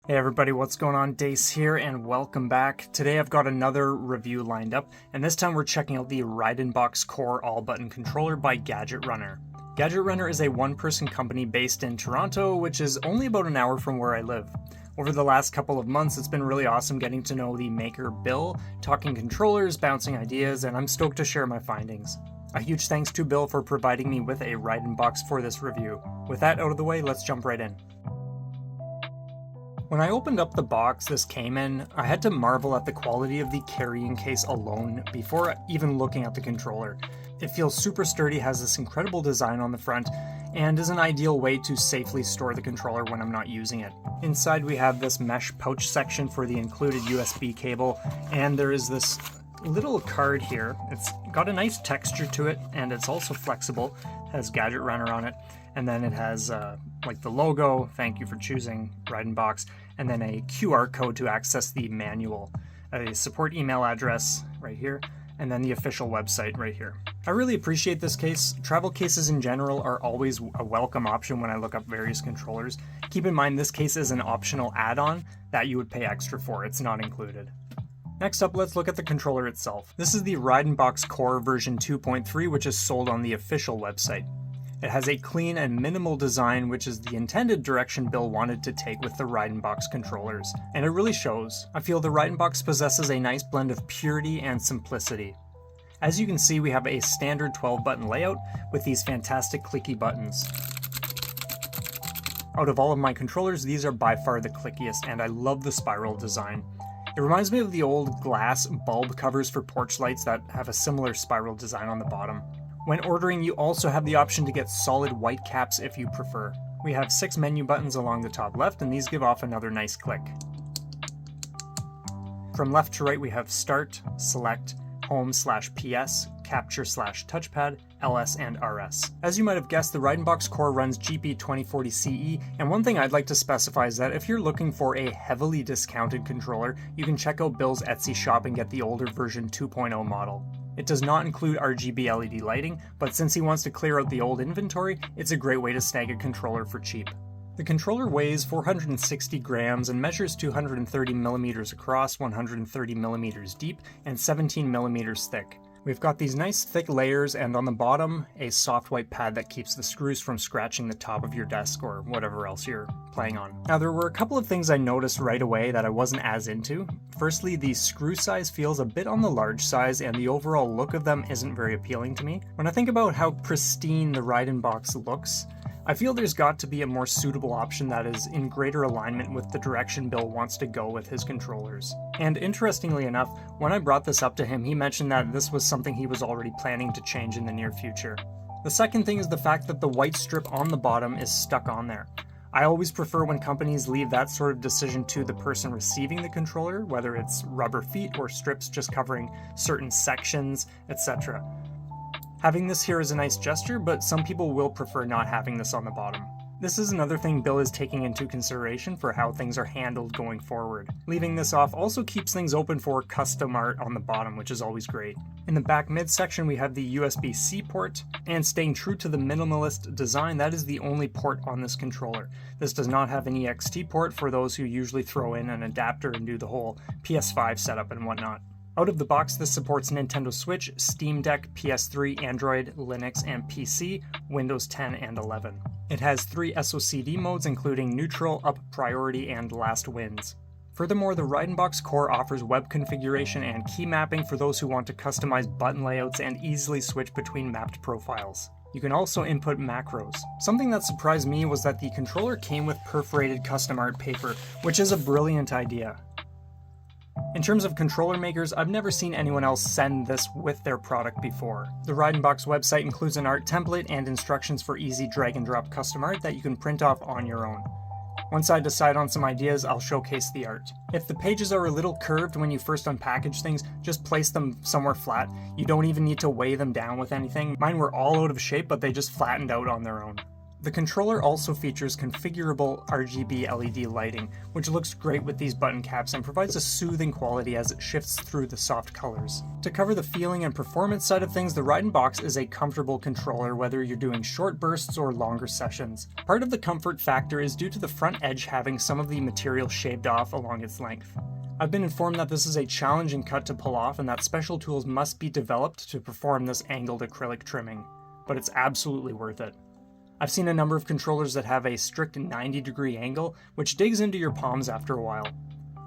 Hey everybody, what's going on? Dace here and welcome back. Today I've got another review lined up, and this time we're checking out the RaidenBox Core all-button controller by GadgetRunnr. GadgetRunnr is a one-person company based in Toronto, which is only about an hour from where I live. Over the last couple of months, it's been really awesome getting to know the maker Bill, talking controllers, bouncing ideas, and I'm stoked to share my findings. A huge thanks to Bill for providing me with a RaidenBox for this review. With that out of the way, let's jump right in. When I opened up the box this came in, I had to marvel at the quality of the carrying case alone before even looking at the controller. It feels super sturdy, has this incredible design on the front, and is an ideal way to safely store the controller when I'm not using it. Inside we have this mesh pouch section for the included USB cable, and there is this little card here. It's got a nice texture to it, and it's also flexible, has GadgetRunnr on it, and then it has like the logo, thank you for choosing RaidenBox, and then a QR code to access the manual, a support email address right here, and then the official website right here. I really appreciate this case. Travel cases in general are always a welcome option when I look up various controllers. Keep in mind this case is an optional add-on that you would pay extra for, it's not included. Next up, let's look at the controller itself. This is the RaidenBox Core version 2.3, which is sold on the official website. It has a clean and minimal design, which is the intended direction Bill wanted to take with the RaidenBox controllers, and it really shows. I feel the RaidenBox possesses a nice blend of purity and simplicity. As you can see, we have a standard 12-button layout with these fantastic clicky buttons. Out of all of my controllers, these are by far the clickiest, and I love the spiral design. It reminds me of the old glass bulb covers for porch lights that have a similar spiral design on the bottom. When ordering, you also have the option to get solid white caps if you prefer. We have 6 menu buttons along the top left, and these give off another nice click. From left to right, we have Start, Select, Home/PS, Capture/Touchpad, LS, and RS. As you might have guessed, the RaidenBox Core runs GP2040 CE, and one thing I'd like to specify is that if you're looking for a heavily discounted controller, you can check out Bill's Etsy shop and get the older version 2.0 model. It does not include RGB LED lighting, but since he wants to clear out the old inventory, it's a great way to snag a controller for cheap. The controller weighs 460 grams and measures 230 millimeters across, 130 millimeters deep, and 17 millimeters thick. We've got these nice thick layers, and on the bottom, a soft white pad that keeps the screws from scratching the top of your desk or whatever else you're playing on. Now, there were a couple of things I noticed right away that I wasn't as into. Firstly, the screw size feels a bit on the large size, and the overall look of them isn't very appealing to me. When I think about how pristine the RaidenBox looks, I feel there's got to be a more suitable option that is in greater alignment with the direction Bill wants to go with his controllers. And interestingly enough, when I brought this up to him, he mentioned that this was something he was already planning to change in the near future. The second thing is the fact that the white strip on the bottom is stuck on there. I always prefer when companies leave that sort of decision to the person receiving the controller, whether it's rubber feet or strips just covering certain sections, etc. Having this here is a nice gesture, but some people will prefer not having this on the bottom. This is another thing Bill is taking into consideration for how things are handled going forward. Leaving this off also keeps things open for custom art on the bottom, which is always great. In the back midsection we have the USB-C port, and staying true to the minimalist design, that is the only port on this controller. This does not have an EXT port for those who usually throw in an adapter and do the whole PS5 setup and whatnot. Out of the box, this supports Nintendo Switch, Steam Deck, PS3, Android, Linux, and PC, Windows 10 and 11. It has 3 SOCD modes, including Neutral, Up Priority, and Last Wins. Furthermore, the RaidenBox Core offers web configuration and key mapping for those who want to customize button layouts and easily switch between mapped profiles. You can also input macros. Something that surprised me was that the controller came with perforated custom art paper, which is a brilliant idea. In terms of controller makers, I've never seen anyone else send this with their product before. The RaidenBox website includes an art template and instructions for easy drag and drop custom art that you can print off on your own. Once I decide on some ideas, I'll showcase the art. If the pages are a little curved when you first unpackage things, just place them somewhere flat. You don't even need to weigh them down with anything. Mine were all out of shape, but they just flattened out on their own. The controller also features configurable RGB LED lighting, which looks great with these button caps and provides a soothing quality as it shifts through the soft colors. To cover the feeling and performance side of things, the RaidenBox is a comfortable controller whether you're doing short bursts or longer sessions. Part of the comfort factor is due to the front edge having some of the material shaved off along its length. I've been informed that this is a challenging cut to pull off and that special tools must be developed to perform this angled acrylic trimming, but it's absolutely worth it. I've seen a number of controllers that have a strict 90-degree angle, which digs into your palms after a while.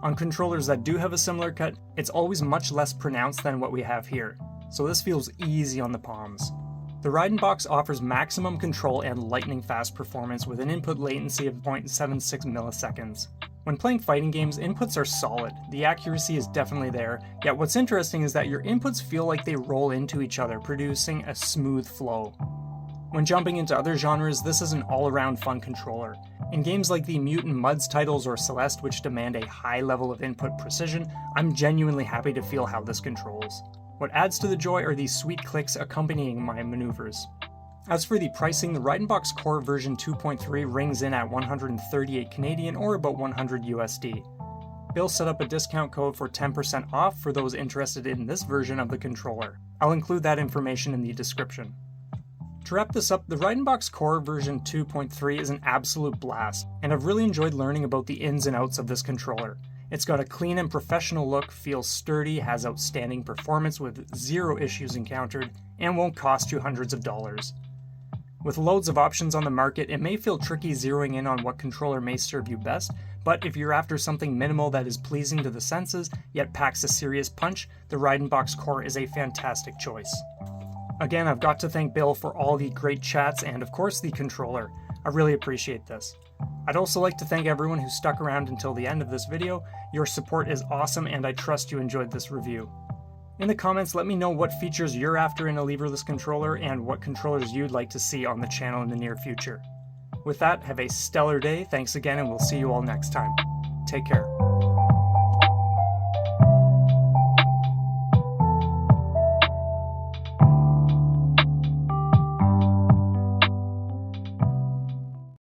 On controllers that do have a similar cut, it's always much less pronounced than what we have here, so this feels easy on the palms. The RaidenBox offers maximum control and lightning-fast performance with an input latency of 0.76 milliseconds. When playing fighting games, inputs are solid. The accuracy is definitely there, yet what's interesting is that your inputs feel like they roll into each other, producing a smooth flow. When jumping into other genres, this is an all-around fun controller. In games like the Mutant Mudds titles or Celeste, which demand a high level of input precision, I'm genuinely happy to feel how this controls. What adds to the joy are these sweet clicks accompanying my maneuvers. As for the pricing, the RaidenBox Core version 2.3 rings in at 138 Canadian or about 100 USD. Bill set up a discount code for 10% off for those interested in this version of the controller. I'll include that information in the description. To wrap this up, the RaidenBox Core version 2.3 is an absolute blast, and I've really enjoyed learning about the ins and outs of this controller. It's got a clean and professional look, feels sturdy, has outstanding performance with zero issues encountered, and won't cost you hundreds of dollars. With loads of options on the market, it may feel tricky zeroing in on what controller may serve you best, but if you're after something minimal that is pleasing to the senses, yet packs a serious punch, the RaidenBox Core is a fantastic choice. Again, I've got to thank Bill for all the great chats and, of course, the controller. I really appreciate this. I'd also like to thank everyone who stuck around until the end of this video. Your support is awesome and I trust you enjoyed this review. In the comments, let me know what features you're after in a leverless controller and what controllers you'd like to see on the channel in the near future. With that, have a stellar day, thanks again, and we'll see you all next time. Take care.